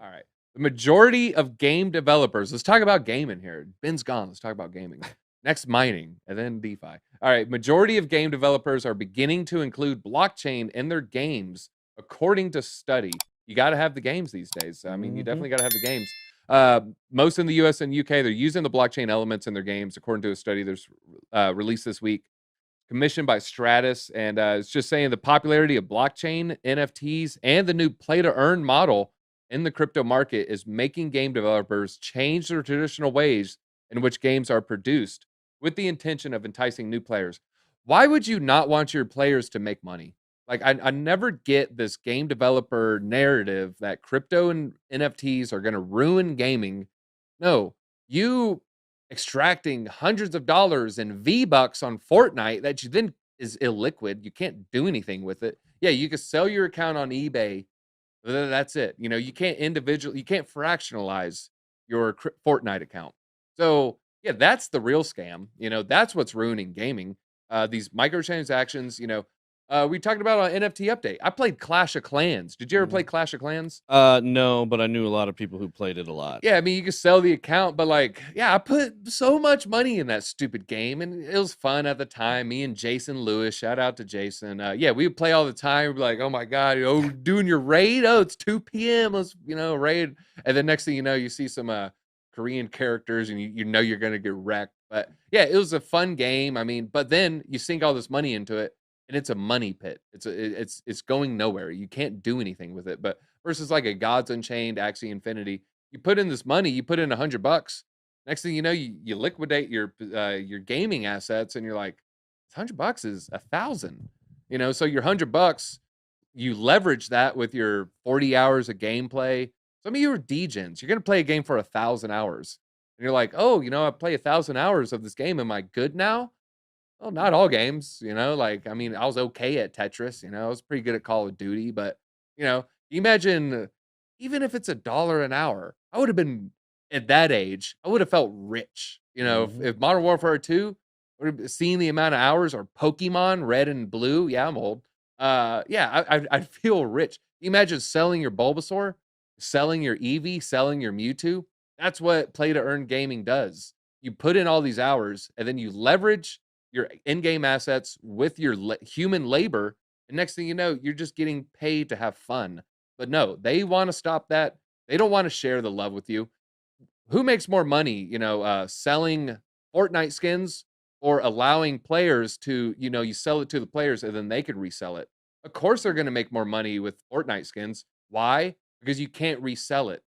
All right. The majority of game developers, let's talk about gaming here. Ben's gone. Let's talk about gaming. Next, mining, and then DeFi. All right. Majority of game developers are beginning to include blockchain in their games, according to study. You got to have the games these days. I mean, you Hmm. definitely got to have the games. Most in the US and UK, they're using the blockchain elements in their games, according to a study that's released this week, commissioned by Stratus. And it's just saying the popularity of blockchain, NFTs, and the new play to earn model in the crypto market is making game developers change their traditional ways in which games are produced with the intention of enticing new players. Why would you not want your players to make money? Like, I never get this game developer narrative that crypto and NFTs are going to ruin gaming. No, you extracting hundreds of dollars in V-Bucks on Fortnite that you then is illiquid. You can't do anything with it. Yeah, you can sell your account on eBay. That's it. You know, you can't fractionalize your Fortnite account. So, yeah, that's the real scam. You know, that's what's ruining gaming. These microtransactions, we talked about on NFT update. I played Clash of Clans. Did you ever play Clash of Clans? No, but I knew a lot of people who played it a lot. Yeah, I mean, you could sell the account, but like, yeah, I put so much money in that stupid game, and it was fun at the time. Me and Jason Lewis, shout out to Jason. Yeah, we would play all the time. We'd be like, oh my god, we're doing your raid. Oh, it's 2 p.m. Let's raid. And then next thing you know, you see some Korean characters, and you know you're gonna get wrecked. But yeah, it was a fun game. I mean, but then you sink all this money into it, and it's a money pit. It's going nowhere. You can't do anything with it. But versus like a Gods Unchained, Axie Infinity, you put in this money, you put in $100. Next thing you know, you liquidate your gaming assets, and you're like, $100 is 1,000. So your $100, you leverage that with your 40 hours of gameplay. Some of you are degens. You're gonna play a game for 1,000 hours, and you're like, oh, I play 1,000 hours of this game. Am I good now? Well, not all games. Like, I mean, I was okay at Tetris. I was pretty good at Call of Duty, but you imagine, even if it's $1 an hour, I would have been at that age. I would have felt rich. Hmm. If Modern Warfare 2 would have seen the amount of hours, or Pokemon Red and Blue. Yeah, I'm old. Yeah, I'd feel rich. You imagine selling your Bulbasaur, selling your Eevee, selling your Mewtwo. That's what play to earn gaming does. You put in all these hours, and then you leverage your in-game assets with your human labor, and next thing you know, you're just getting paid to have fun. But no, they want to stop that. They don't want to share the love with you. Who makes more money, selling Fortnite skins, or allowing players to, you sell it to the players and then they could resell it? Of course, they're going to make more money with Fortnite skins. Why? Because you can't resell it.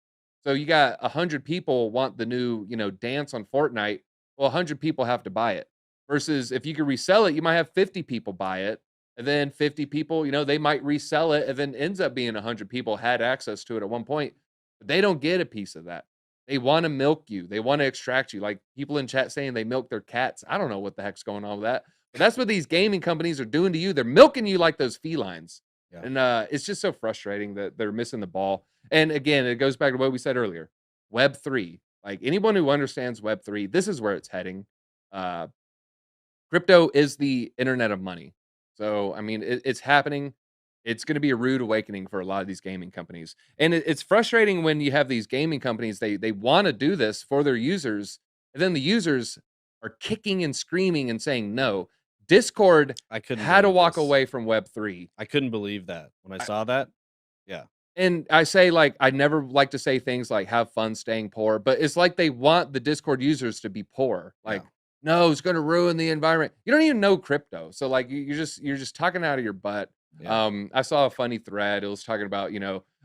So you got 100 people want the new, dance on Fortnite. Well, 100 people have to buy it. Versus if you could resell it, you might have 50 people buy it. And then 50 people, they might resell it. And then ends up being 100 people had access to it at one point. But they don't get a piece of that. They want to milk you. They want to extract you. Like people in chat saying they milk their cats. I don't know what the heck's going on with that. But that's what these gaming companies are doing to you. They're milking you like those felines. Yeah. And it's just so frustrating that they're missing the ball. And again, it goes back to what we said earlier. Web3. Like anyone who understands Web3, this is where it's heading. Uh, Crypto is the internet of money. So, I mean, it's happening. It's going to be a rude awakening for a lot of these gaming companies. And it's frustrating when you have these gaming companies, they want to do this for their users, and then the users are kicking and screaming and saying no. Discord I couldn't had to believe walk this. away from Web3. I couldn't believe that when I saw that. Yeah. And I say, like, I never like to say things like have fun staying poor, but it's like they want the Discord users to be poor. Yeah. Like, no, it's going to ruin the environment. You don't even know crypto. So like you're just talking out of your butt. Yeah. I saw a funny thread. It was talking about,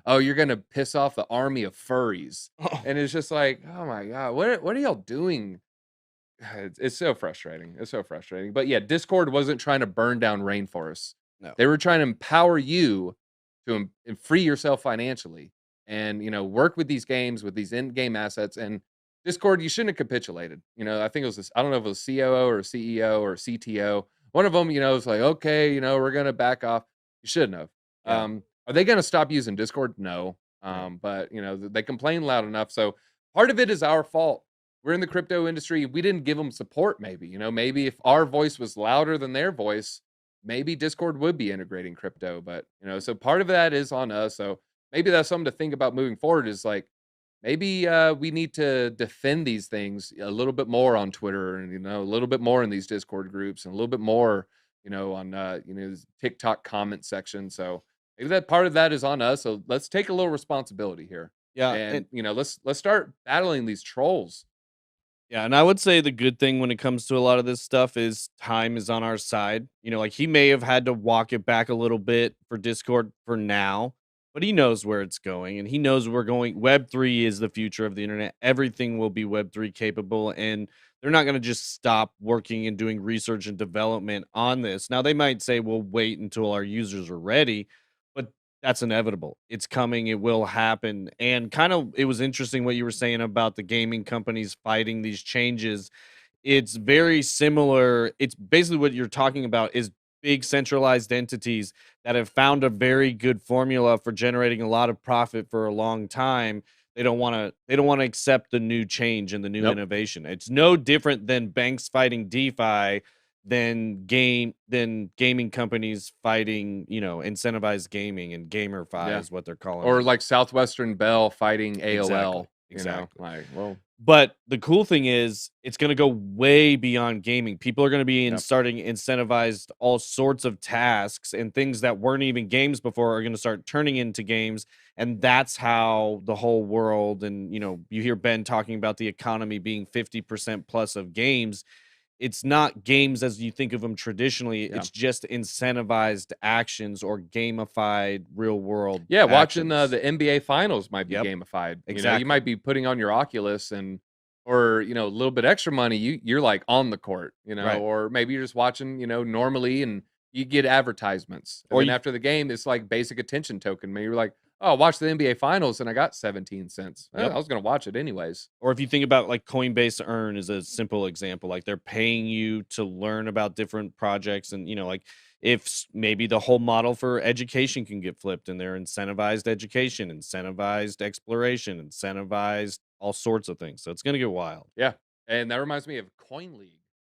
oh, you're going to piss off the army of furries. And it's just like, oh my God, what are y'all doing? It's so frustrating. It's so frustrating. But yeah, Discord wasn't trying to burn down rainforests. No. They were trying to empower you to free yourself financially, and work with these games, with these in-game assets. And Discord, you shouldn't have capitulated. I think it was this, I don't know if it was COO or CEO or CTO, one of them. Was like, okay, we're gonna back off. You shouldn't have. Yeah. Are they gonna stop using Discord? No. No. But they complain loud enough. So part of it is our fault. We're in the crypto industry. We didn't give them support. Maybe if our voice was louder than their voice, maybe Discord would be integrating crypto. But so part of that is on us. So maybe that's something to think about moving forward is like, maybe, we need to defend these things a little bit more on Twitter and, a little bit more in these Discord groups and a little bit more, on, this TikTok comment section. So maybe that part of that is on us. So let's take a little responsibility here Yeah, and, and let's start battling these trolls. yeah, and I would say the good thing when it comes to a lot of this stuff is time is on our side. Like he may have had to walk it back a little bit for Discord for now, but he knows where it's going and he knows we're going. Web3 is the future of the internet. Everything will be Web3 capable, and they're not going to just stop working and doing research and development on this. Now they might say we'll wait until our users are ready, but that's inevitable. It's coming, it will happen. And kind of it was interesting what you were saying about the gaming companies fighting these changes. It's very similar. It's basically what you're talking about is big centralized entities that have found a very good formula for generating a lot of profit for a long time. They don't want to accept the new change and the new Yep. innovation. It's no different than banks fighting DeFi than gaming companies fighting, incentivized gaming, and GamerFi Yeah. is what they're calling Or it. like Southwestern Bell fighting Exactly. AOL, Exactly. like, well, But the cool thing is it's gonna go way beyond gaming. People are gonna be yep. starting incentivized all sorts of tasks, and things that weren't even games before are gonna start turning into games, and that's how the whole world, and, you hear Ben talking about the economy being 50% plus of games. It's not games as you think of them traditionally, Yeah. it's just incentivized actions or gamified real world Yeah, watching, actions. the NBA finals might be Yep, gamified. You exactly. might be putting on your Oculus and or, a little bit extra money, you're, like, on the court, Right. or maybe you're just watching, normally and you get advertisements. And Or then you after the game, it's like basic attention token. Maybe you're like, "Oh, watch the NBA finals and I got 17 cents. Yep. I was gonna watch it anyways." Or if you think about like Coinbase Earn is a simple example. Like they're paying you to learn about different projects, and like if maybe the whole model for education can get flipped, and they're incentivized education, incentivized exploration, incentivized all sorts of things. So it's gonna get wild. Yeah, and that reminds me of Coin League.